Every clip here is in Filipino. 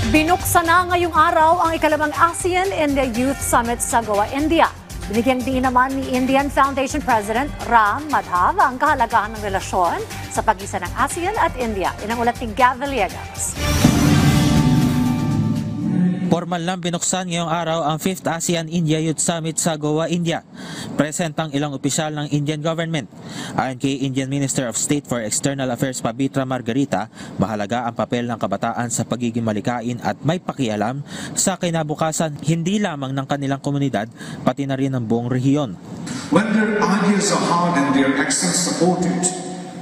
Binuksan na ngayong araw ang ikalimang ASEAN-India Youth Summit sa Goa, India. Binigyang diin naman ni Indian Foundation President Ram Madhav ang kahalagahan ng relasyon sa pagitan ng ASEAN at India. Yan ang ulat ni Gav Villegas. Formal lang binuksan ngayong araw ang 5th ASEAN-India Youth Summit sa Goa, India. Present ang ilang opisyal ng Indian government. Ayon kay Indian Minister of State for External Affairs Pabitra Margarita, mahalaga ang papel ng kabataan sa pagiging malikain at may pakialam sa kinabukasan hindi lamang ng kanilang komunidad, pati na rin ng buong rehiyon. When their ideas are heard and their actions supported,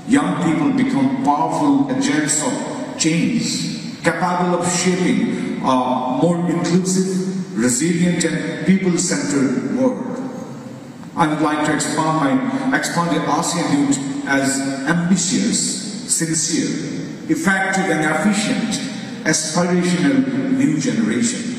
young people become powerful agents of change, capable of shaping a more inclusive, resilient and people-centered world. I would like to expand the ASEAN youth as ambitious, sincere, effective and efficient, aspirational new generation.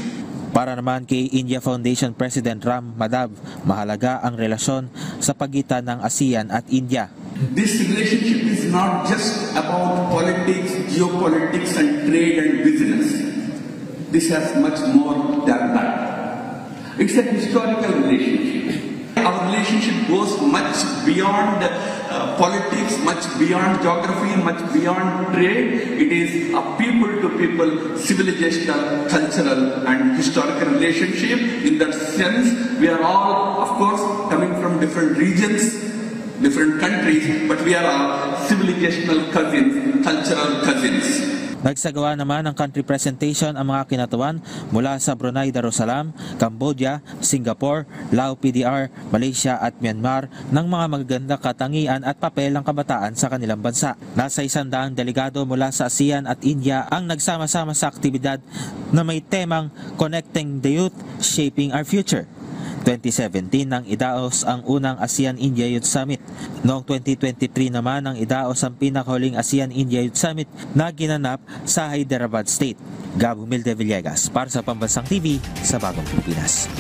Para naman kay India Foundation President Ram Madhav, mahalaga ang relasyon sa pagitan ng ASEAN at India. This relationship is not just about politics, geopolitics and trade and business. This has much more than that. It's a historical relationship. Our relationship goes much beyond politics, much beyond geography, much beyond trade. It is a people-to-people, civilizational, cultural and historical relationship. In that sense, we are all, of course, coming from different regions, different countries, but we are all civilizational cousins, cultural cousins. Nagsagawa naman ng country presentation ang mga kinatawan mula sa Brunei Darussalam, Cambodia, Singapore, Lao PDR, Malaysia at Myanmar ng mga magagandang katangian at papel ng kabataan sa kanilang bansa. Nasa 100 delegado mula sa ASEAN at India ang nagsama-sama sa aktibidad na may temang Connecting the Youth, Shaping Our Future. 2017 nang idaos ang unang ASEAN-India Youth Summit. Noong 2023 naman ang idaos ang pinakahuling ASEAN-India Youth Summit na ginanap sa Hyderabad State. Gab Villegas para sa Pambansang TV sa Bagong Pilipinas.